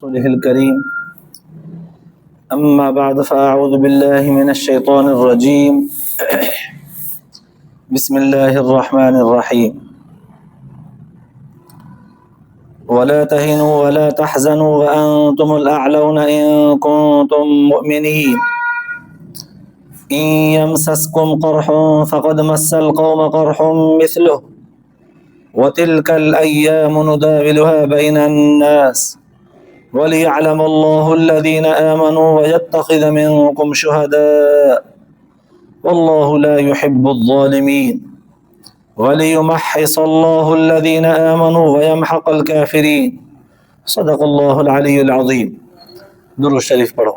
رسوله الكريم أما بعد فأعوذ بالله من الشيطان الرجيم بسم الله الرحمن الرحيم ولا تهنوا ولا تحزنوا وأنتم الأعلون إن كنتم مؤمنين إن يمسسكم قرح فقد مس القوم قرح مثله وتلك الأيام نداولها بين الناس وليعلم الله الذين آمنوا ويتخذ منكم شهداء والله لا يحب الظالمين وليمحص الله الذين آمنوا ويمحق الكافرين صدق الله العلي العظيم. درود شریف پڑھو.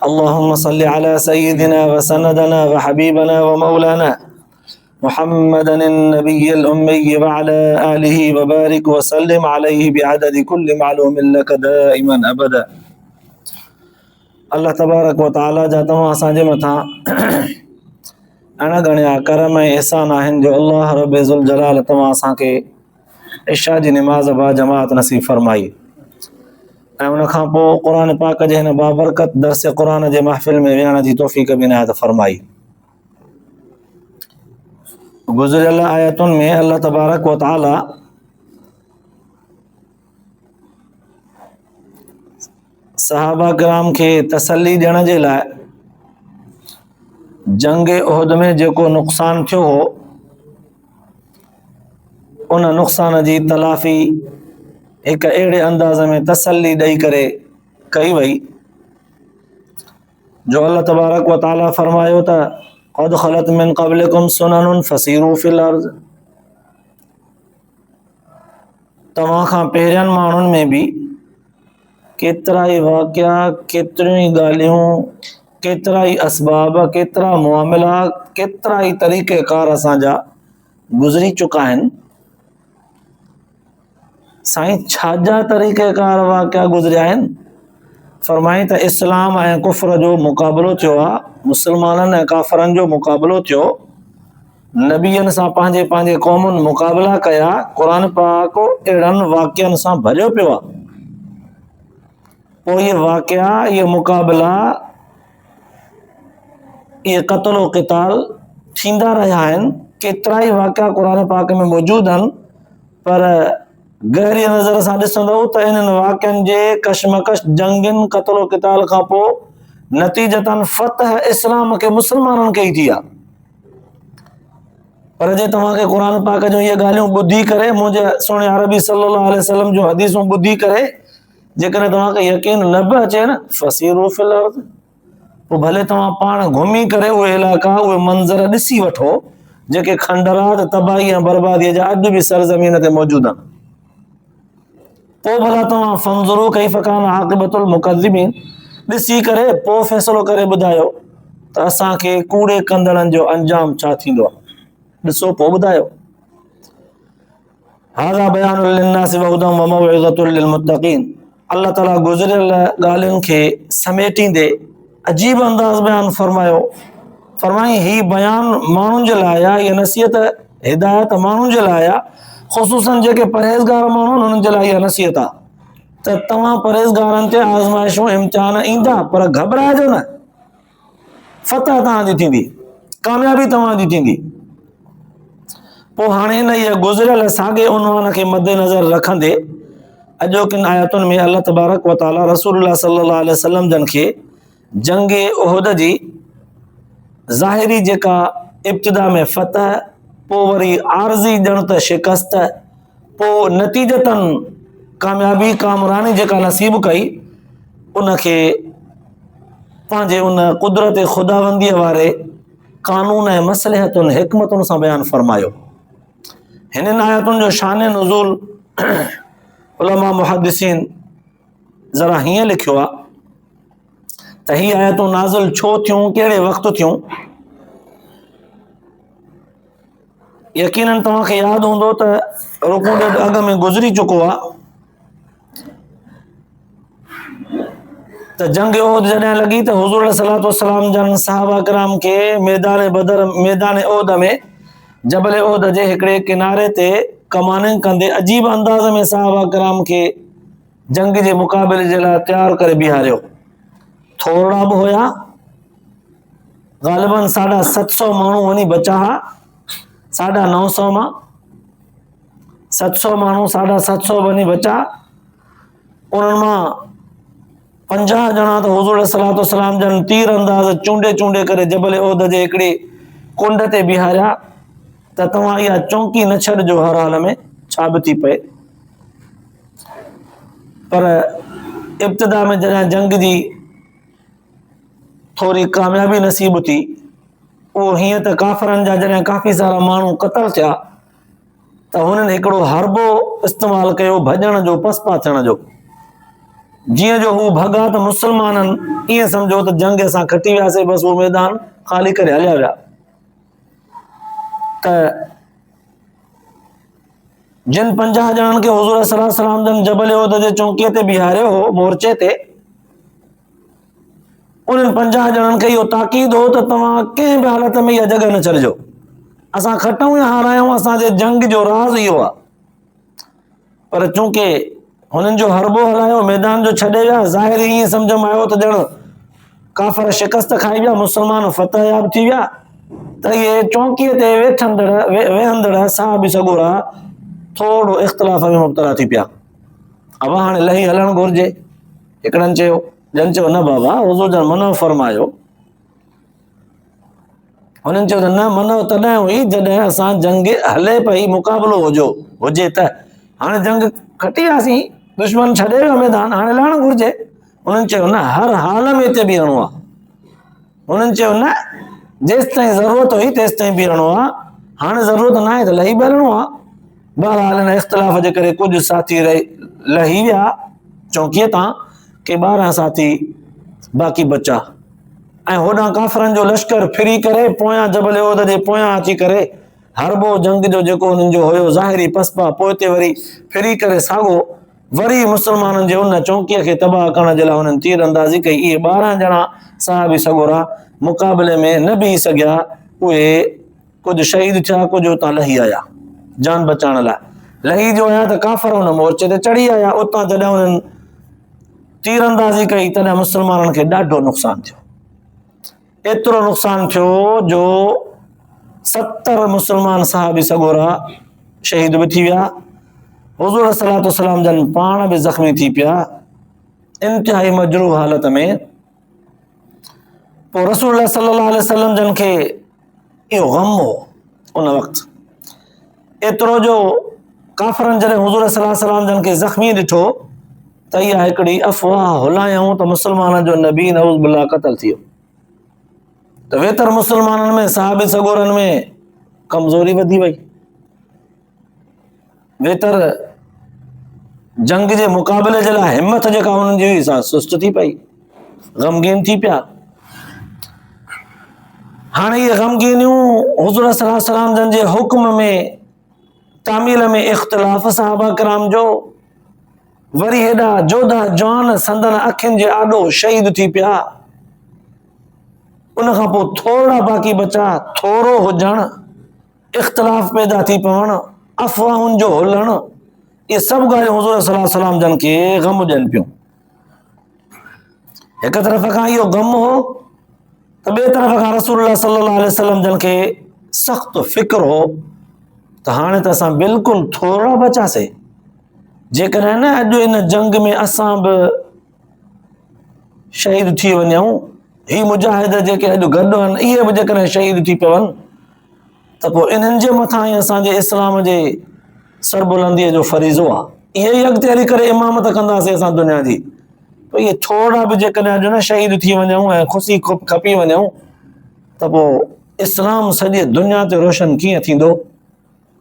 اللهم صل على سيدنا وسندنا وحبيبنا ومولانا محمدا النبي الأمي وعلى آله وبارك وسلم عليه بعدد كل معلوم لك دائما أبدا. اللہ تبارک و تعالی جا تمام اساں متھاں अणगणिया करम ऐं एहसान आहिनि जो अल्लाह रब ज़ुल जलाल तव्हां असांखे इशा जी निमाज़ बा जमात नसीब फरमाई ऐं उनखां पोइ क़ुर पाक जे हिन बाबरकत दर्स क़ुर जे महफ़िल में विहण जी तौफ़ीक़ बि इनायत फरमाई. गुज़िरियल आयतुनि में अल्लाह तबारक व तआला सहाबा किराम खे तसल्ली ॾियण जे लाइ जंग उहद में जेको नुक़सान थियो हो उन नुक़सान जी तलाफ़ी हिकु अहिड़े अंदाज़ में तसल्ली ॾेई करे कई वई जो अल्लाह तबारक व तआला फरमायो त क़द ख़लत मिन क़ब्लिकुम सुननुन फसीरू फिल अर्ज़. तव्हां खां पहिरियनि माण्हुनि में बि केतिरा ई वाक़िया, केतिरियूं ई ॻाल्हियूं, केतिरा ई असबाब, केतिरा मुआमिला, केतिरा ई तरीक़ेकार असांजा गुज़री चुका आहिनि. साईं छाजा तरीक़ेकार वाक़िया गुज़रिया आहिनि? फरमाई त इस्लाम ऐं कुफ्र जो मुक़ाबिलो थियो आहे, मुस्लमाननि ऐं काफ़रनि जो मुक़ाबिलो थियो, नबियनि सां पंहिंजे पंहिंजे क़ौमुनि मुक़ाबिला कया, क़ुर पाक अहिड़नि वाक़ियनि सां भरियो पियो आहे. पोइ इहे वाक़िया, इहे मुक़ाबिला, इहे क़त्ल व क़िताल थींदा रहिया आहिनि. केतिरा ई वाक़िया क़ुर पाक में मौजूदु आहिनि, पर गहरी नज़र सां ॾिसंदो त इन्हनि वाक़ियनि जे कशमकश जंगनि क़त्ल व क़िताल खां पोइ नतीजतन फ़तह इस्लाम खे मुस्लमाननि खे ई थी आहे. पर जे तव्हांखे क़ुर पाक जूं इहे ॻाल्हियूं ॿुधी करे, मुंहिंजे सुहिणे अरबी सल्लल्लाहु अलैहि वसल्लम जूं हदीसूं ॿुधी करे जेकॾहिं तव्हांखे यकीन न बि अचे न, फसीरू फिल अर्ज़, पोइ भले तव्हां पाण घुमी करे उहे इलाइक़ा, उहे मंज़र ॾिसी वठो जेके खंडरात, तबाही ऐं बर्बादीअ जा अॼु बि सरज़मीन ते मौजूदु आहिनि. पोइ भला तव्हां फंज़ुरू कैफ़ कान आक़िबतुल मुकज़्ज़िबीन ॾिसी करे पोइ फ़ैसिलो करे ॿुधायो त असांखे कूड़े कंदड़नि जो अंजाम छा थींदो आहे. ॾिसो पोइ ॿुधायो. हाज़ा बयानुल लिन्नासि व हुदम व मौइज़तुल लिलमुत्तक़ीन. अल्लाह ताला गुज़िरियल ॻाल्हियुनि खे समेटींदे अजीब अंदाज़ बयानु फरमायो. फरमाई ही बयान माण्हुनि जे लाइ आहे, इहा नसीहत हिदायत माण्हुनि जे लाइ आहे, ख़ुसूसन जेके परहेज़गार माण्हू आहिनि उन्हनि जे लाइ इहा नसीहत आहे त तव्हां परहेज़गारनि ते आज़माइशूं इम्तिहान ईंदा, पर घबराइजो न. फ़तह तव्हांजी थींदी, कामयाबी तव्हांजी थींदी. पोइ हाणे हिन इहा गुज़िरियल साॻे उनवान खे मद्देनज़र रखंदे अॼोकिन आयतुनि में अल्लाह तबारक व तआला रसूलुल्लाह सल्लल्लाहु अलैहि वसल्लम जन खे जंग उहद जी ज़ाहिरी जेका इब्तिदा में फ़तह, पोइ वरी आरज़ी ॼण त शिकस्त, पोइ नतीजतन कामयाबी, कामरानी जेका नसीब कई, उनखे पंहिंजे उन कुदरत ख़ुदाबंदीअ वारे कानून ऐं मसलहतुनि हिकमतुनि सां बयानु फरमायो. हिननि आयतुनि जो शान नुज़ूल उलमा मुहद्दिसीन ज़रा हीअं लिखियो आहे त ही आयतूं नाज़िल छो थियूं, कहिड़े वक़्तु थियूं. यकीनन तव्हांखे यादि हूंदो त रुकू ॾेढ अॻ में गुज़री चुको आहे त जंग उहद जॾहिं लॻी त हुज़ूर सलातो सलाम जन सहाबा किराम खे मैदान बदर, मैदान उहद में जबल उहद जे हिकिड़े किनारे ते कमानिंग कंदे अजीब अंदाज़ में सहाबा किराम खे जंग जे मुक़ाबले जे लाइ तयारु करे बीहारियो। थोरा बि हुया, ग़ालिबन 750 माण्हू वञी बचा हा। 950 मां 700 माण्हू 750 वञी बचा। उन्हनि मां 50 ॼणा त हुज़ूर सलातो सलाम जन तीर अंदाज़ चूंडे चूंडे करे जबल उहद जे हिकिड़े कुंड ते बीहारिया त तव्हां इहा चौंकी न छॾिजो हर हाल में, छा बि थी पए। पर इब्तिदा में जॾहिं जंग जी थोरी कामयाबी नसीब थी, उहो हीअं त काफ़रनि जा जॾहिं काफ़ी सारा माण्हू क़तल थिया त हुननि हिकिड़ो हरबो इस्तेमालु कयो भॼण जो, पसपा थियण जो। जीअं जो हू भॻा त मुस्लमाननि ईअं सम्झो त जंग असां खटी वियासीं, बसि उहो मैदान ख़ाली करे हलिया विया। त जिन 50 ॼणनि खे हुज़ूर सल्लल्लाहु अलैहि वसल्लम जन जबल उहद जे चौकीअ ते बीहारियो हो, मोर्चे ते, उन्हनि 50 ॼणनि खे इहो ताक़ीद हो त तव्हां कंहिं बि हालत में इहा जॻह न छॾिजो। असां खटूं या हारायूं, असांजे जंग जो राज़ इहो आहे। पर चूंकि हुननि जो हरबो हलायो, मैदान जो छॾे विया, ज़ाहिरी ईअं सम्झ में आयो त ॼण काफ़र शिकस्त खाई विया, मुस्लमान फतहयाब थी विया, त इहे चौकीअ ते वेहंदड़ साहबी सॻोरा थोरो इख़्तिलाफ़ में मुब्तला थी पिया। अब हाणे लही हलणु घुरिजे। हिकिड़नि चयो, ॼण चयो न बाबा, हुज़ूर जन मनो फरमायो। हुननि चयो त न, मनो तॾहिं हुई जॾहिं असां जंग हले पई, मुक़ाबिलो हुजे त। हाणे जंग खटी वियासीं, दुश्मन छॾे वियो मैदान, हाणे लहणु घुरिजे। हुननि चयो न, हर हाल में हिते बीहणो आहे। हुननि चयो न, जेसि ताईं ज़रूरत हुई तेसि ताईं बीहणो आहे, हाणे ज़रूरत न आहे त लही बि हलणो आहे। बहरहाल हिन इख़्तिलाफ़ जे करे कुझु साथी लही विया चौकीअ तां, के 12 साथी बाक़ी बचा। ऐं होॾां काफ़रनि जो लश्कर फिरी करे पोयां जबल उहद जे पोयां अची करे हरबो जंग जो जेको हुननि जो हुयो ज़ाहिरी पसपा, पोइ ते वरी फिरी करे साॻो वरी मुस्लमाननि जे उन चौकीअ खे तबाह करण जे लाइ हुननि तीर अंदाज़ी कई। इहे 12 ॼणा साहबी सॻोरा मुक़ाबले में न बीह सघिया, उहे कुझु शहीद थिया, कुझु उतां लही आया जान बचाइण लाइ। लही जो आया त काफ़र हुन मोर्चे ते चढ़ी आया। उतां जॾहिं हुननि तीर अंदाज़ी कई तॾहिं मुस्लमाननि खे ॾाढो नुक़सानु थियो। एतिरो नुक़सानु थियो जो 70 मुस्लमान साहबी सॻोरा शहीद बि थी विया। हुज़ूर सल्लल्लाहु अलैहि वसल्लम जन पाण बि ज़ख़्मी थी पिया, इंतिहाई मजरूह हालत में। पोइ रसूलुल्लाह सल्लल्लाहु अलैहि वसल्लम जन खे इहो ग़म हो उन वक़्तु, एतिरो जो काफ़रनि जॾहिं हुज़ूर सल्लल्लाहु अलैहि वसल्लम जन खे ज़ख़्मी ॾिठो त इहा हिकिड़ी अफ़वाह हुलायूं त मुस्लमाननि जो नबी नऊज़ बिल्लाह क़तल थी वियो। त वेतर मुस्लमाननि में, साहबी सॻोरनि में कमज़ोरी वधी वई। वेतर जंग जे मुक़ाबले जे लाइ हिमत जेका हुननि जी हुई सा सुस्त थी पई, ग़मगीन थी पिया। हाणे इहे ग़मगीनियूं हुज़ूर सल्लल्लाहु अलैहि वसल्लम जन जे हुक्म में, तामील में इख़्तिलाफ़ सहाबा किराम जो, वरी हेॾा जोधा जवान संदन अखियुनि जे आॾो शहीद थी पिया। उन खां पोइ थोरा बाक़ी बचा, थोरो हुजणु, इख़्तिलाफ़ पैदा थी पवणु, अफ़वाहुनि जो हुलणु, इहे सभु ॻाल्हियूं हुज़ूर सल्लल्लाहु अलैहि वसल्लम जन खे ग़म ॾियनि पियूं। हिक तरफ़ खां इहो ग़म हो त ॿिए तरफ़ खां रसूलुल्लाह सल्लल्लाहु अलैहि वसल्लम जन खे सख़्तु फ़िक्र हो त हाणे त असां बिल्कुलु थोरा बचासीं। जेकॾहिं न अॼु इन जंग में असां बि शहीद थी वञूं, ही मुजाहिद जेके अॼु गॾु आहिनि इहे बि जेकॾहिं शहीद थी पवनि त पोइ इन्हनि जे मथां ई असांजे इस्लाम जे सरबुलंदीअ जो फरीज़ो आहे। इहे ई अॻिते हली करे इमामत कंदासीं असां दुनिया जी। पोइ इहे थोरा बि जेकॾहिं अॼु न शहीद थी वञूं ऐं ख़ुशी खपी वञूं त पोइ इस्लाम सॼे दुनिया ते रोशन कीअं थींदो।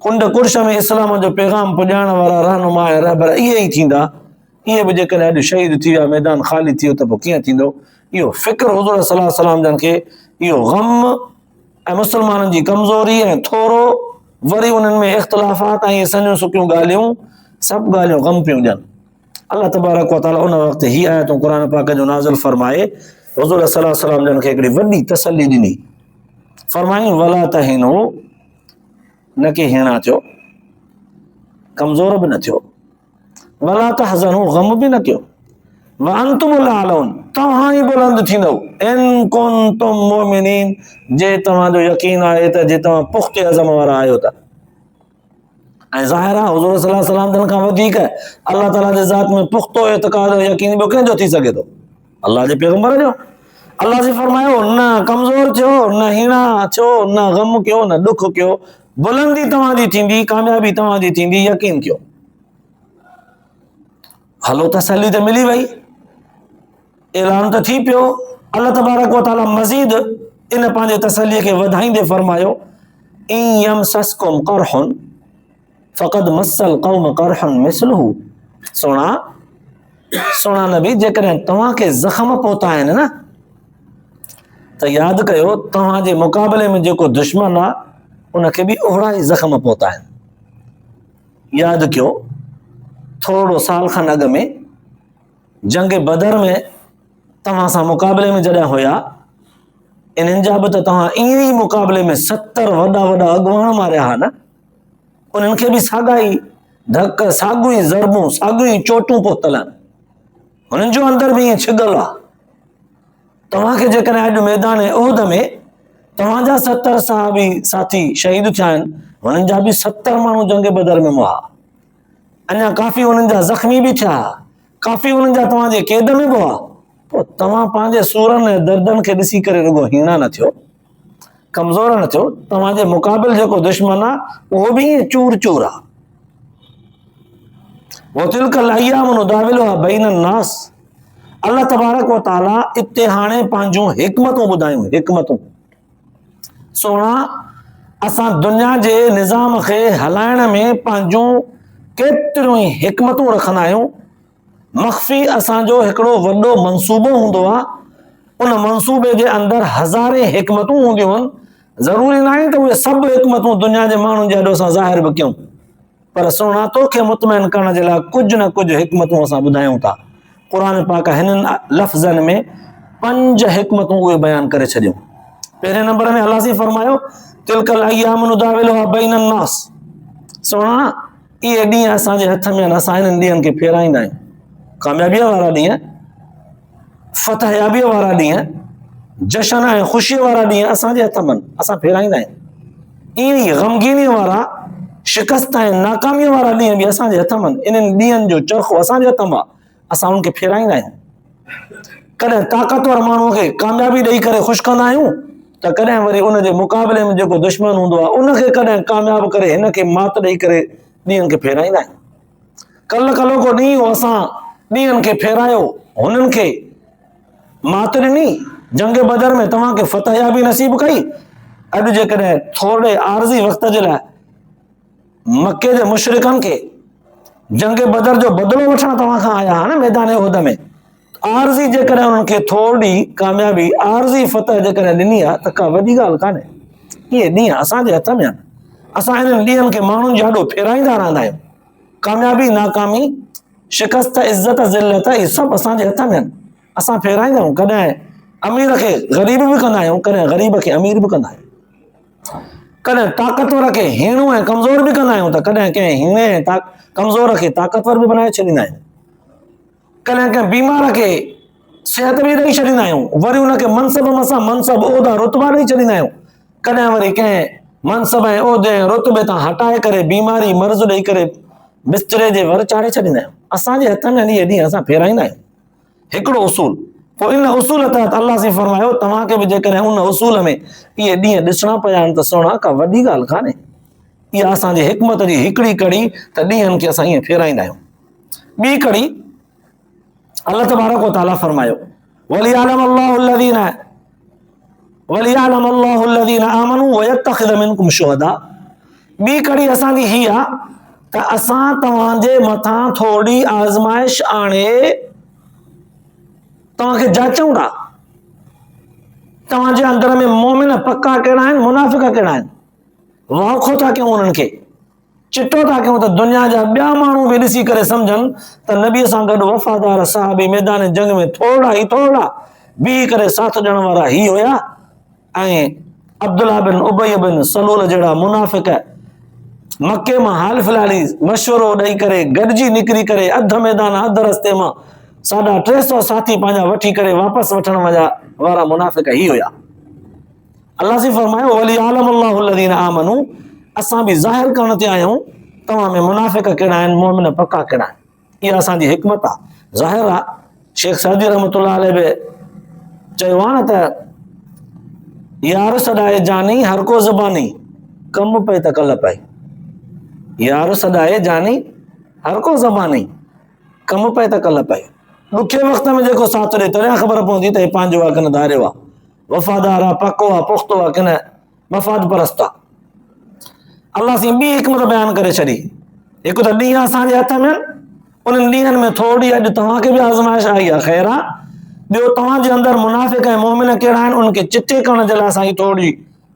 कुंड कुर्श में इस्लाम जो पैगाम पुॼाइण वारा रहनुमा ऐं रहबर इहे ई थींदा। इहे बि जेकॾहिं अॼु शहीद थी विया, मैदान ख़ाली थी वियो त पोइ कीअं थींदो। इहो फ़िक्र हुज़ूर सल्लल्लाहु अलैहि वसल्लम जन खे, इहो ग़म ऐं मुस्लमाननि जी कमज़ोरी ऐं थोरो, वरी उन्हनि में इख़्तिलाफ़ात ऐं सनियूं सुकियूं ॻाल्हियूं, सभु ॻाल्हियूं ग़म पियूं ॾियनि। अल्लाह तबारक व तआला उन वक़्तु ही आयतूं क़ुर पाक जो नाज़िल फरमाए हुज़ूर सल्लल्लाहु अलैहि वसल्लम जन खे हिकिड़ी वॾी तसल्ली ॾिनी। फरमायूं वला तहिनू, न के हीणा थियो, कमज़ोर बि न थियो, वला तहज़नू, गम भी न कयो, व अंतुमुल आलऊन, तव्हां ई बुलंद थींदव, इन कुंतुम मुमिनीन, जे तव्हांजो यकीन आहे त जे तव्हां पुख्ते अज़म वारा आहियो त। ऐं ज़ाहिर आहे हुज़ूर सल्लल्लाहु अलैहि वसल्लम खां वधीक अल्लाह ताला जे ज़ात में पुख्तो एतिक़ाद यकीन ॿियो कंहिंजो थी सघे थो? अल्लाह जे पैगंबर जो। अल्लाह जी फरमायो, न कमज़ोर थियो, न हीणा थियो, न गम कयो, न दुख कयो, बुलंदी तव्हांजी थींदी, कामयाबी तव्हांजी थींदी, यकीन कयो। हलो तसल्ली त मिली वई, ऐलान त थी पियो। अल्लाह तबारक व तआला मज़ीद इन पंहिंजे तसल्लीअ खे वधाईंदे फरमायो, इन यमसस्कुम करहुन फ़क़द मस्सल क़ौम करहुन मिस्लहु। सोना नबी, जेकॾहिं तव्हांखे ज़ख़्म पहुता आहिनि न, त यादि कयो तव्हांजे मुक़ाबले में जेको दुश्मन आहे उनखे बि ओहिड़ा ई ज़ख़्म पहुता आहिनि। यादि कयो थोरो साल खनि अॻु में जंग बदर में तव्हां सां मुक़ाबले में जॾहिं हुया, इन्हनि जा बि त तव्हां ईअं ई मुक़ाबले में 70 वॾा वॾा अॻुवान मारिया हा न, उन्हनि खे बि साॻाई धक, साॻियूं ई ज़रबूं, साॻियूं ई चोटूं पहुतल आहिनि, हुननि जो अंदर बि ईअं छिगल आहे। तव्हांखे जेकॾहिं अॼु मैदान उहद में तव्हांजा 70 सहाबी साथी शहीद थिया आहिनि, हुननि जा बि 70 माण्हू जंग बदर में मुआ, अञा काफ़ी हुननि जा ज़ख़्मी बि थिया, काफ़ी हुननि जा तव्हांजे क़ैद में बि हुआ। पोइ तव्हां पंहिंजे सूरनि ऐं दर्दनि खे ॾिसी करे रुगो हीणा न थियो, कमज़ोर न थियो, तव्हांजे मुक़ाबिल जेको दुश्मन आहे उहो बि ईअं चूर चूर आहे। वतिलकल अय्यामु नुदाविलुहा बैनन नास। अल्लाह तबारक व तआला इते हाणे पंहिंजूं हिकमतूं ॿुधायूं, हिकमतूं। सोना, असां दुनिया जे निज़ाम खे हलाइण में पंहिंजूं केतिरियूं ई हिकमतूं रखंदा आहियूं। मख़फ़ी असांजो हिकिड़ो वॾो मंसूबो हूंदो आहे, उन मंसूबे जे अंदरि हज़ारे हिकमतूं हूंदियूं आहिनि। ज़रूरी न आहे त उहे सभु हिकमतूं दुनिया जे माण्हुनि जे अॾो असां ज़ाहिर बि कयूं, पर सोना तोखे मुतमइन करण जे लाइ कुझु न कुझु हिकमतूं असां ॿुधायूं था। क़ुरान पाक हिननि लफ़्ज़नि में 5 हिकमतूं उहे बयानु करे छॾियूं। पहिरें नंबर में अल्लाह जी फरमायो, तिलकल अय्यामु नुदाविलुहा बैनन नास। सोना, इहे ॾींहं असांजे हथ में आहिनि, असां हिननि ॾींहंनि खे फेराईंदा आहियूं। कामयाबीअ वारा ॾींहं, फतहयाबीअ वारा ॾींहं, जशन ऐं ख़ुशीअ वारा ॾींहं असांजे हथ में असां फेराईंदा आहियूं। ईअं ई ग़मगीनीअ वारा, शिकस्त ऐं नाकामीअ वारा ॾींहं बि असांजे हथ में, इन्हनि ॾींहंनि जो चरखो असांजे हथ में, असां उनखे फेराईंदा आहियूं। कॾहिं ताक़तवर माण्हूअ खे कामयाबी ॾेई करे ख़ुशि कंदा आहियूं, त कॾहिं वरी उनजे मुक़ाबले में जेको दुश्मन हूंदो आहे उनखे कॾहिं कामयाबु करे हिनखे मात ॾेई करे ॾींहंनि खे फेराईंदा आहियूं। कल्ह को ॾींहुं असां ॾींहंनि खे फेरायो, हुननि खे मात ॾिनी, जंग बदर में तव्हांखे फतहयाबी नसीब कई। अॼु जेकॾहिं थोरे आर्ज़ी वक़्त जे लाइ मके जे मुशरिकनि खे जंग बदर जो बदिलो वठण तव्हां खां आया हा न मैदान उहद में, आर्ज़ी जेकॾहिं उन्हनि खे थोरी कामयाबी, आर्ज़ी फतह जेकॾहिं ॾिनी आहे त का वॾी ॻाल्हि कान्हे। इहे ॾींहं असांजे हथ में आहिनि, असां हिननि ॾींहंनि खे माण्हुनि जे ॾाढो फेराईंदा रहंदा आहियूं। कामयाबी, नाकामी, शिकस्त, इज़त, ज़िल्लत, इहे सभु असांजे हथ में आहिनि, असां फेराईंदा आहियूं। कॾहिं अमीर खे ग़रीब बि कंदा आहियूं, कॾहिं ग़रीब खे अमीर बि कंदा आहियूं, कॾहिं ताक़तवर खे हीणो ऐं कमज़ोर बि कंदा आहियूं, त कॾहिं कंहिं हीणे ऐं कमज़ोर खे ताक़तवर बि बनाए छॾींदा आहियूं। कॾहिं कंहिं बीमार खे सिहत बि ॾेई छॾींदा आहियूं, वरी हुनखे मनसब मसां मनसब, उहिदा, रुतबा ॾेई छॾींदा आहियूं। कॾहिं वरी कंहिं मनसब ऐं उहिदे ऐं रुतबे तां हटाए करे बीमारी मर्ज़ ॾेई करे बिस्तरे जे वर चाढ़े छॾींदा आहियूं। असांजे हथ में इहे ॾींहं असां फेराईंदा आहियूं। हिकिड़ो उसूल, पोइ इन उसूल तहत अल्लाह से फरमायो, तव्हांखे बि जेकॾहिं उन उसूल में इहे ॾींहं ॾिसणा पिया आहिनि त सोना का वॾी ॻाल्हि कान्हे। इहा असांजे हिकमत जी हिकिड़ी कड़ी, त ॾींहंनि खे असां ईअं फेराईंदा आहियूं। ॿी कड़ी, अल्लाह तबारक व तआला फरमायो, वलियालम अल्लाहु अल्लज़ीना आमनू व यत्तखिज़ मिनकुम शुहदा। ॿी कड़ी असांजी ही आहे त असां तव्हांजे मथां थोरी आज़माइश आणे तव्हांखे जाचूं था, तव्हांजे अंदर में मोमिन पक्का कहिड़ा आहिनि, मुनाफ़िक़ कहिड़ा आहिनि, वाखो था कयूं उन्हनि खे, चिटो था कयूं त दुनिया जा ॿिया माण्हू बि ॾिसी करे सम्झनि त नबीअ सां गॾु वफ़ादार सहाबी मैदान जंग में थोरा बीह करे साथ ॾियण वारा ही हुया, ऐं अब्दुल्लाह बिन उबय बिन सलूल जहिड़ा मुनाफ़िक़ मके मां हाल फिलहाली मशवरो ॾेई करे गॾिजी निकिरी करे अधु मैदान अधु रस्ते मां 350 साथी पंहिंजा वठी करे वापसि वठण वारा मुनाफ़िक ही हुया। अल्लाह से फरमायो वली आलम अल्लाहु लज़ीना आमनू, असां बि ज़ाहिर करण ते आहियूं तव्हां में मुनाफ़िक कहिड़ा आहिनि, मोमिन पका कहिड़ा आहिनि। इहा असांजी हिकमत आहे, ज़ाहिर आहे। शेख सादी रहमतुल्लाह अलैह बि चयो आहे न त यार सदाए जानी हर को ज़बानी, कम पए त कल पए। यार सदाए जानी हर को ज़बानी, कम पए त कल पए। ॾुखे वक़्त में जेको साथ ॾे तॾहिं ख़बर पवंदी त हे पंहिंजो आहे किन धारियो आहे, वफ़ादार आहे, पको आहे, पुख़्तो आहे किन मफ़ाद परस्त आहे। अल्लाह से ॿी हिकमत बयानु करे छॾी। हिकु त ॾींहं असांजे हथ में, उन्हनि ॾींहंनि में थोरी अॼु तव्हांखे बि आज़माइश आई आहे, ख़ैर आहे। ॿियो तव्हांजे अंदरि मुनाफ़िक ऐं मोमिन कहिड़ा आहिनि उनखे चिटे करण जे लाइ असांजी थोरी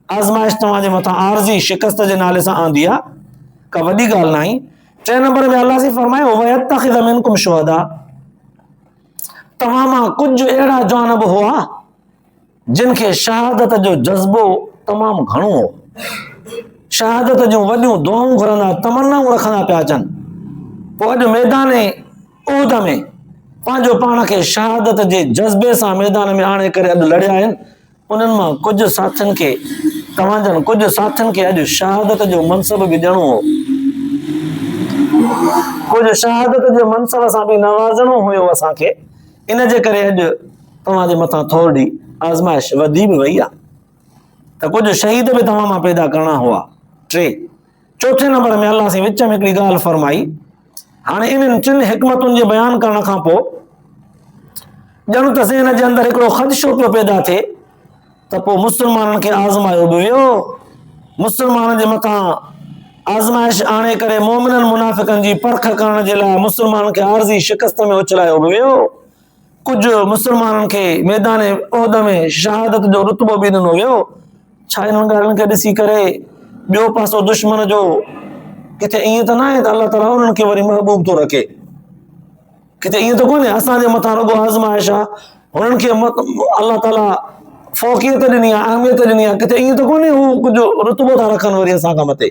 आज़माइश तव्हांजे मथां आरज़ी शिकस्त जे नाले सां आंदी आहे, का वॾी ॻाल्हि न आहे। 3 नंबर में अल्लाह से फरमायो वयत्तख़िज़ मिनकुम शुहदा, तव्हां मां कुझु अहिड़ा जानब हुआ जिन खे शहादत जो जज़्बो तमामु घणो हो, शहादत जूं वॾियूं दुआऊं घुरंदा, तमन्नाऊं रखंदा पिया अचनि। पोइ अॼु मैदान उहद में पंहिंजो पाण खे शहादत जे जज़्बे सां मैदान में आणे करे अॼु लड़िया आहिनि। उन्हनि मां कुझु साथियुनि खे, तव्हांजनि कुझु साथियुनि खे अॼु शहादत जो मनसब बि ॾियणो हो, कुझु शहादत जे मनसब सां बि नवाज़णो हुयो असांखे। इन जे करे अॼु तव्हांजे मथां थोरी आज़माइश वधी बि वई आहे, त कुझु शहीद बि तव्हां मां पैदा करणा हुआ। 4 नंबर में अल्लाह से विच में हिकिड़ी ॻाल्हि फरमाई। हाणे इन्हनि 3 हिकमतुनि जे बयानु करण खां पोइ ॼण त ज़हन जे अंदरि हिकिड़ो ख़दशो पियो पैदा थिए त पोइ मुस्लमाननि खे आज़मायो बि वियो, मुस्लमाननि जे मथां आज़माइश आणे करे मोमिननि मुनाफ़िकनि जी परख करण जे लाइ मुस्लमाननि खे आरज़ी शिकस्त में उछलायो बि वियो। कुझु मुस्लमाननि खे मैदान उहद में शहादत जो रुतबो बि ॾिनो वियो। छा इन्हनि ॻाल्हियुनि खे ॾिसी करे ॿियो पासो दुश्मन जो किथे ईअं त न आहे त अल्लाह ताला उन्हनि खे वरी महबूब थो रखे, किथे ईअं त कोन्हे असांजे मथां रुगो आज़माइश आहे, हुननि खे अल्लाह ताला फ़ौक़ियत ॾिनी आहे, अहमियत ॾिनी आहे, किथे ईअं त कोन्हे हू कुझु रुतबो था रखनि वरी असां खां मथे।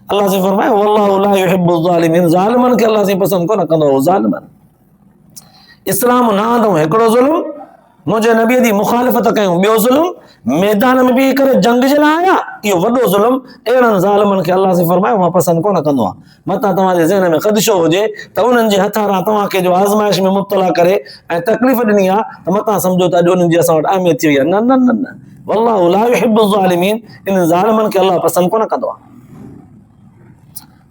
अल्लाह से फरमायो वल्लाहु ला युहिब्बु ज़ालिमीन, ज़ालिमनि खे अल्लाह से पसंदि कोन कंदो हो। ज़ालिमनि इस्लाम न आंदो हिकिड़ो ज़ुल्म, मुंहिंजे नबीअ जी मुखालिफ़त कयूं, ॿियो ज़ुल्म मैदान में बीह करे जंग जे लाइ आया, इहो वॾो ज़ुल्म। अहिड़नि ज़ालिमनि खे अल्लाह से फरमायो मां पसंदि कोन कंदो आहे। मतां तव्हांजे ज़हन में ख़दशो हुजे त उन्हनि जे हथारां तव्हांखे जो आज़माइश में मुब्तला करे ऐं तकलीफ़ ॾिनी आहे त मतां सम्झो त अॼु उन्हनि जी असां वटि अहमियत थी वई आहे। न न न न, वल्लाहु ला युहिब्बु ज़ालिमीन, इन ज़ालिमनि खे अल्लाह पसंदि कोन कंदो आहे।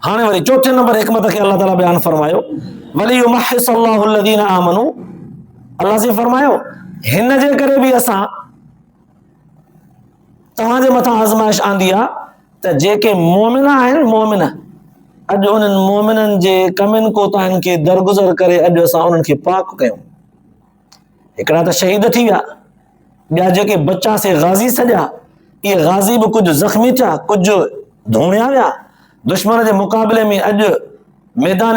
हाणे वरी 4 नंबर हिकमत खे अल्लाह ताला बयानु फरमायो वलियुमहिसल्लाहु लज़ीना आमनू, अल्लाह से फरमायो हिन जे करे बि असां तव्हांजे मथां आज़माइश आंदी आहे त जेके मोमिन आहिनि, मोमिन अॼु उन्हनि मोमिननि जे कमियुनि कोताहियुनि खे दरगुज़र करे अॼु असां उन्हनि खे पाक कयूं। हिकिड़ा त शहीद थी विया, ॿिया जेके बचा से गाज़ी सॼा, इहे गाज़ी बि कुझु ज़ख़्मी थिया, कुझु धोणिया विया दुश्मन जे मुक़ाबले में। अॼु मैदान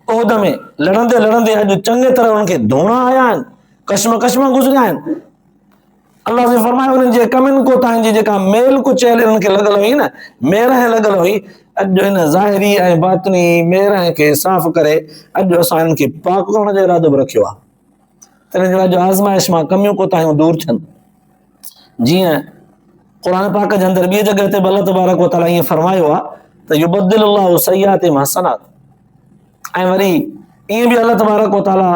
उहद में लड़ंदे लड़ंदे अॼु चङे तरह उन्हनि खे धोणा आया आहिनि, कश्म गुज़रिया आहिनि। अल्लाह से फरमायो उन्हनि जे कमियुनि कोताहियुनि जी जेका मेल कुचैल इन्हनि खे लॻल हुई न, मेरह लॻल हुई, अॼु इन ज़ाहिरी ऐं बातिनी मेरह खे साफ़ करे अॼु असां इन्हनि खे पाक करण जो इरादो बि रखियो आहे। तॾहिं जो अॼु आज़माइश मां कमियूं कोताहियूं दूर थियनि। जीअं क़ुर पाक जे अंदरि ॿी जॻह ते अल्लाह तबारक व तआला ईअं फरमायो आहे त युबद्दिलुल्लाहु सय्यातिहिम हसनात, ऐं वरी ईअं बि अल्लाह तबारक व तआला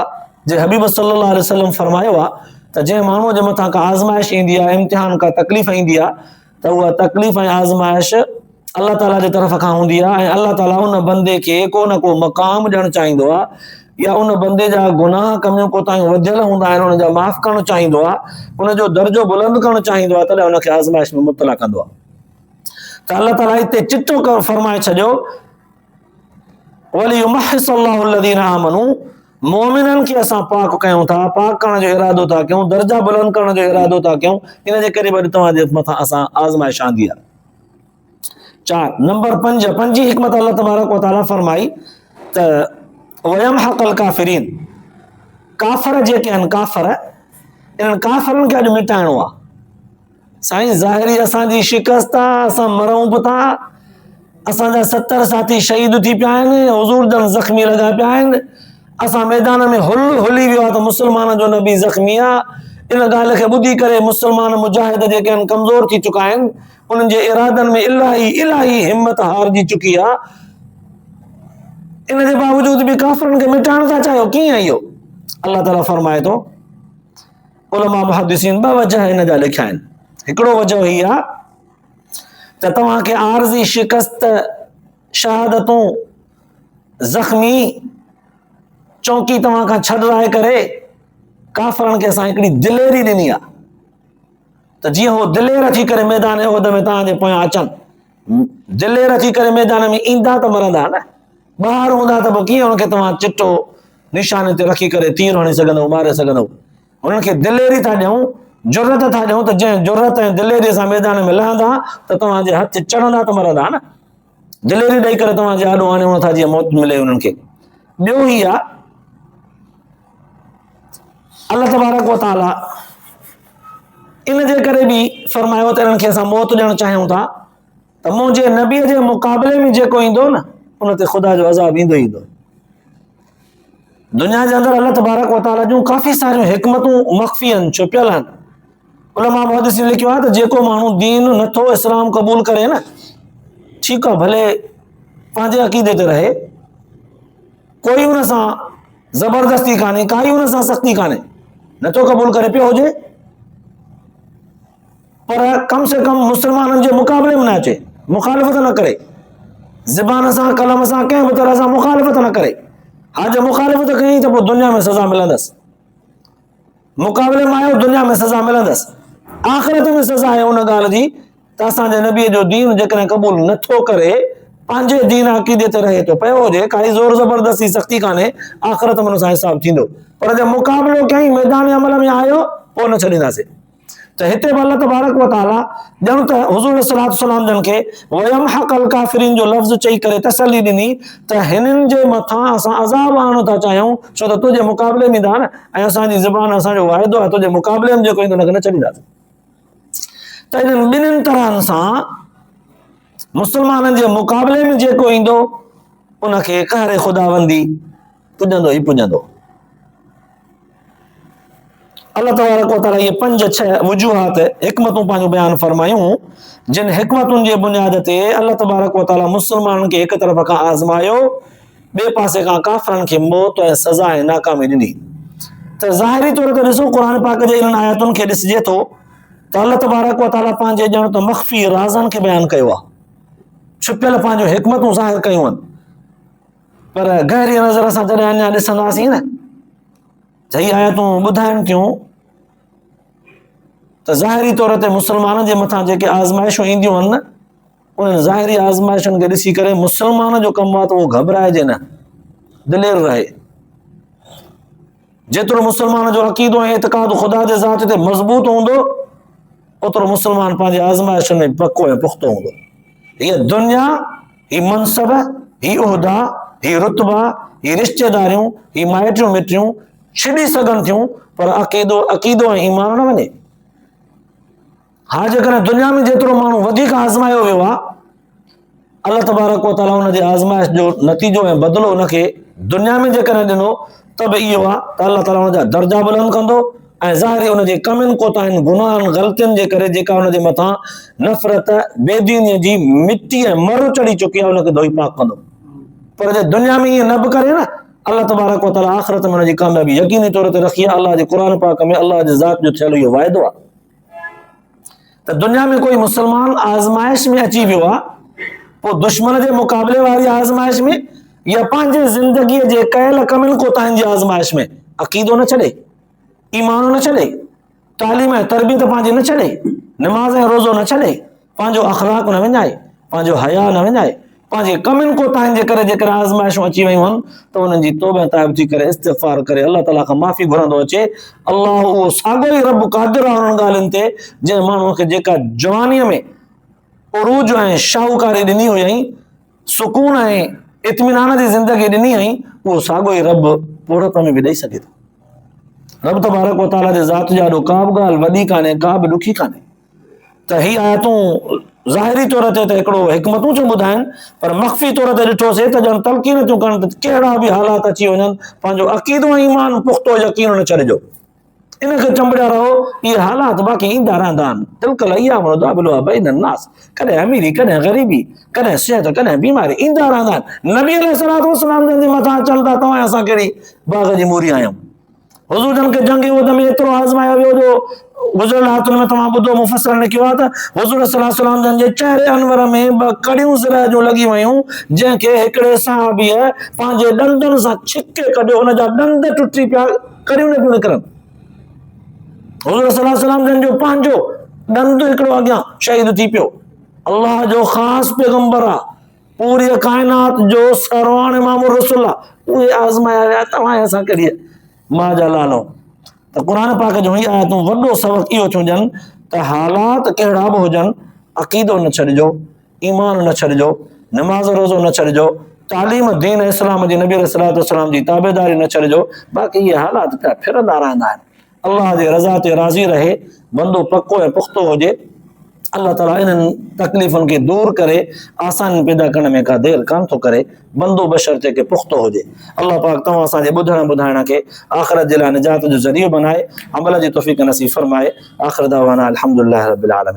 जे हबीब सल्लल्लाहु अलैहि वसल्लम फरमायो आहे त जंहिं माण्हूअ जे मथां का आज़माइश ईंदी आहे, इम्तिहान का तकलीफ़ ईंदी आहे, त उहा तकलीफ़ ऐं आज़माइश अल्लाह ताला जे तरफ़ खां हूंदी आहे। ऐं अल्लाह ताला उन बंदे खे को न को मक़ाम ॾियणु चाहींदो आहे, या उन बंदे जा गुनाह कमियूं कोताहियूं वधियल हूंदा आहिनि उनजा माफ़ करणु चाहींदो आहे, उनजो दर्जो बुलंद करणु चाहींदो आहे, तॾहिं उनखे आज़माइश में मुब्तला कंदो आहे। त अल्लाह ताला हिते चिटो फरमाए छॾियो वलियुमहिसल्लाहु लज़ीना आमनू, मोमिननि खे असां पाक कयूं था, पाक करण जो इरादो था कयूं, दर्जा बुलंद करण जो इरादो था कयूं। इन जे करे वरी तव्हांजे मथां असां आज़माइश आंदी आहे। 4 नंबर 5 हिकमत अल्लाह तबारक व तआला फरमाई त वयमहक़ल काफ़िरीन, काफ़र जेके आहिनि, काफ़र इन्हनि काफ़रनि खे अॼु मिटाइणो आहे। साईं ज़ाहिरी असांजी शिकस्त आहे, असां मरूं बि था, असांजा 70 साथी शहीद थी पिया आहिनि, हुज़ूर जन ज़ख़्मी लॻा पिया आहिनि। असां मैदान में हुली वियो आहे त मुस्लमान जो नबी ज़ख़्मी आहे। इन ॻाल्हि खे ॿुधी करे मुस्लमान मुजाहिद जेके आहिनि कमज़ोर थी चुका आहिनि, उन्हनि जे इरादनि में इलाही हिम्मत हारजी चुकी आहे। इन जे बावजूद बि काफ़िरनि खे मिटाइण था चाहियो। कीअं इहो? अल्लाह ताला फरमाए थो, उलमा मुहद्दिसीन 2 वजह हिन जा लिखिया आहिनि। हिकिड़ो वजह ही आहे त तव्हांखे आरज़ी शिकस्त, शहादतूं, ज़ख़्मी, चौकी तव्हां खां छॾाए करे काफ़िरनि खे असां हिकिड़ी दिलेरी ॾिनी आहे त जीअं हो दिलेर थी करे मैदान उहद में तव्हांजे पोयां अचनि। दिलेर थी करे मैदान में ईंदा त मरंदा न, ॿाहिरि हूंदा त पोइ कीअं हुनखे तव्हां चिटो निशाने ते रखी करे तीर हणी सघंदव, मारे सघंदव। हुननि खे दिलेरी था ॾियूं, जुरत था ॾियूं त जंहिं जुरत ऐं दिलेरी सां मैदान में लहंदा त तव्हांजे हथ चढ़ंदा त मरंदा न। दिलेरी ॾेई करे तव्हांजे आॾो आणे नथा जीअं मौत मिले हुननि खे। ॿियो ही आहे, अल्लाह तबारक व तआला इन जे करे बि फरमायो त इन्हनि खे असां मौत ॾियणु चाहियूं था त मुंहिंजे नबीअ जे मुक़ाबले में जेको ईंदो न, उन ते ख़ुदा जो अज़ाब ईंदो ईंदो। दुनिया जे अंदरि अल्लाह तबारक व तआला जूं काफ़ी सारियूं हिकमतूं मख़फ़ी आहिनि, छुपियल आहिनि। उलमा मुहद्दिसीन लिखियो आहे त जेको माण्हू दीन नथो इस्लाम क़बूल करे न, ठीकु आहे, भले पंहिंजे अक़ीदे ते रहे, कोई हुन सां ज़बरदस्ती कान्हे, काई हुन सां सख़्ती कान्हे, नथो क़बूल करे पियो हुजे, पर कम से कम मुस्लमाननि जे मुक़ाबले में न अचे, मुखालिफ़त न करे, ज़बान सां कलम सां कंहिं बि तरह सां मुखालिफ़त न करे। हा, जे मुखालिफ़त कई त पोइ दुनिया में सज़ा मिलंदसि, मुक़ाबले में आयो दुनिया में सज़ा मिलंदसि, आख़िरत में सज़ा आहे उन ॻाल्हि जी त असांजे नबीअ जो दीन जेकॾहिं क़बूल नथो करे, पंहिंजे दीन अक़ीदे ते रहे थो पियो हुजे, काई ज़ोर ज़बरदस्ती सख़्ती कान्हे, आख़िरत में हुन सां हिसाब थींदो। पर जे मुक़ाबिलो कई मैदान अमल में आयो, पोइ न छॾींदासीं। त हिते बि अल्लाह तबारक व तआला ॼण त हुज़ूर सल्लल्लाहु अलैहि वसल्लम जन खे वयमहक़ल काफ़िरीन जो लफ़्ज़ चई करे तसली ॾिनी त हिननि जे मथां असां अज़ाब आणणु था चाहियूं, छो त तुंहिंजे मुक़ाबले में ईंदा न, ऐं असांजी ज़बान असांजो वाइदो आहे तुंहिंजे मुक़ाबले में जेको ईंदो हुनखे न छॾींदासीं। त इन्हनि ॿिन्हिनि तरहनि सां मुस्लमाननि जे मुक़ाबले में जेको ईंदो उनखे कहरे ख़ुदावंदी पुॼंदो ई पुॼंदो। अल्लाह तबारक व तआला ये 5-6 वजूहात हिकमतूं पंहिंजो बयान फरमायूं, जिन हिकमतुनि जे बुनियाद ते अल्लाह तबारक व तआला मुस्लमाननि खे हिकु तरफ़ खां आज़मायो, ॿिए पासे खां काफ़िरनि खे मौत ऐं सज़ा ऐं नाकामी ॾिनी। त ज़ाहिरी तौर ते ॾिसो, क़ुर पाक जे इन्हनि आयतुनि खे ॾिसिजे थो त अल्लाह तबारक व तआला पंहिंजे ॼण त मख़फ़ी राज़नि खे बयानु कयो आहे, छुपियल पंहिंजो हिकमतूं ज़ाहिर कयूं आहिनि। पर गहरी नज़र सां जॾहिं अञा ॾिसंदासीं न त हीअ आयतूं ॿुधाइनि थियूं त ज़ाहिरी तौर ते मुस्लमाननि जे मथां जेके आज़माइशूं ईंदियूं आहिनि न, उन्हनि ज़ाहिरी आज़माइशुनि खे ॾिसी करे मुस्लमान जो कमु आहे त उहो घबराइजे न, दिलेर रहे। जेतिरो मुस्लमान जो अक़ीदो ऐं एतिक़ाद ख़ुदा जे ज़ात ते मज़बूत हूंदो, ओतिरो मुस्लमान पंहिंजे आज़माइशुनि में पको ऐं पुख़्तो हूंदो। हीअ दुनिया, ही मनसब, ही उहिदा, ही रुतबा, ही रिश्तेदारियूं, ही माइटियूं मिटियूं छिड़ी सघनि थियूं, पर अक़ीदो ऐं ईमान न वञे। हा, जेकॾहिं दुनिया में जेतिरो माण्हू वधीक आज़मायो वियो आहे, अल्लाह तबारक व तआला हुनजे आज़माइश जो नतीजो ऐं बदिलो हुनखे दुनिया में जेकॾहिं ॾिनो त बि इहो आहे त अल्लाह ताला हुनजा दर्जा बुलंद कंदो ऐं ज़ाहिरी हुनजे कमनि कोताहिनि गुनाहनि ग़लतियुनि जे करे जेका हुनजे मथां नफ़रत बेदीनीअ जी मिटी ऐं मर चढ़ी चुकी आहे, हुनखे धोई पाक कंदो। पर जे दुनिया में ईअं न बि करे न, अल्लाह तबारक व तआला आख़िरत में हुनजी कामयाबी यकीनी तौर ते रखी आहे। अल्लाह जे क़ुर पाक में अल्लाह जे ज़ात जो थियल इहो वाइदो आहे त दुनिया में कोई मुस्लमान आज़माइश में अची वियो आहे, पोइ दुश्मन जे मुक़ाबले वारी आज़माइश में या पंहिंजे ज़िंदगीअ जे कयल कमनि कोताहिनि जी आज़माइश में अक़ीदो न छॾे, ईमान न छॾे, तालीम ऐं तरबियत पंहिंजी न छॾे, नमाज़ ऐं रोज़ो न छॾे, पंहिंजो अख़लाक न विञाए, पंहिंजो हया न विञाए, पंहिंजे कमनि कोताहिनि जे करे जेकर आज़माइशूं अची वियूं आहिनि त उन्हनि जी तौबा ताइब थी करे इस्तिग़फ़ार करे अल्लाह ताला खां माफ़ी घुरंदो अचे। अल्लाह उहो साॻियो ई रब क़ादिर आहे उन्हनि ॻाल्हियुनि ते जंहिं माण्हूअ खे जेका जवानीअ में उरूज ऐं शाहूकारी ॾिनी हुयईं, सुकून ऐं इत्मीनान जी ज़िंदगी ॾिनी हुई, उहो साॻियो ई रब ॿुढ़प में बि ॾेई सघे थो। रब तबारक व तआला जे ज़ात जा ॾो का बि ॻाल्हि वॾी कान्हे, का बि ॾुखी कान्हे। त ही आयतूं ज़ाहिरी तौर ते त हिकिड़ो हिकमतूं थियूं ॿुधाइनि, पर मख़फ़ी तौर ते ॾिठोसीं त ॼण तलक़ीन थियूं कनि त कहिड़ा बि हालात अची वञनि पंहिंजो अक़ीदो ऐं ईमान पुख़्तो यक़ीन न छॾिजो, इनखे चंबड़िया रहो। इहे हालात बाक़ी ईंदा रहंदा आहिनि। तिल्कल अय्याम नुदाविलुहा बैन अन्नास, कॾहिं अमीरी, कॾहिं ग़रीबी, कॾहिं सिहत, कॾहिं बीमारी, ईंदा रहंदा आहिनि। नबी अलैहिस्सलातु वस्सलाम जन जे मथां अचनि था, तव्हां असां कहिड़ी बाग़ जी मूरी आहियूं। हुज़ूर जन खे जंगी उहद में एतिरो आज़मायो वियो जो गुज़िरियल रातुनि में तव्हां ॿुधो मुफ़स्सिरनि लिखियो आहे त हुज़ूर सल्लल्लाहु अलैहि वसल्लम जन जे चहिरे अनवर में ॿ कड़ियूं ज़रा जूं लॻी वयूं, जंहिंखे हिकिड़े सहाबीअ पंहिंजे ॾंदनि सां छिके कढियो, हुन जा ॾंद टुटी पिया, कड़ियूं न पियूं निकिरनि। हुज़ूर सल्लल्लाहु अलैहि वसल्लम जन जो पंहिंजो ॾंद हिकिड़ो अॻियां शहीद थी पियो। अल्लाह जो ख़ासि पैगंबर आहे, पूरी काइनात जो सरवान इमाम रसूल आहे, उहे आज़माया विया, तव्हां असां कहिड़ी मां जा लालो। त क़ुर पाक जो हीअ आयतूं वॾो सबक़ इहो थियूं ॾियनि त हालात कहिड़ा बि हुजनि, अक़ीदो न छॾिजो, ईमान न छॾिजो, नमाज़ रोज़ो न छॾिजो, तालीम दीन इस्लाम जी, नबी अलैहिस्सलातु वस्सलाम जी ताबेदारी न छॾिजो। बाक़ी इहे हालात पिया फिरंदा रहंदा आहिनि। अल्लाह जे रज़ा ते राज़ी रहे, बंदो पको ऐं पुख़्तो हुजे। अल्लाह ताला इन्हनि तकलीफ़ुनि खे दूर करे आसानी पैदा करण में का देरि कान थो करे, बंदो बशर्ते के पुख़्तो हुजे। अल्लाह पाक तव्हां असांजे ॿुधण ॿुधाइण खे आख़िरत जे लाइ निजात जो ज़रियो बनाए, अमल जी तौफ़ीक़ नसीब फरमाए। आख़िर दावाना अल्हम्दुलिल्लाहि रब्बिल आलमीन।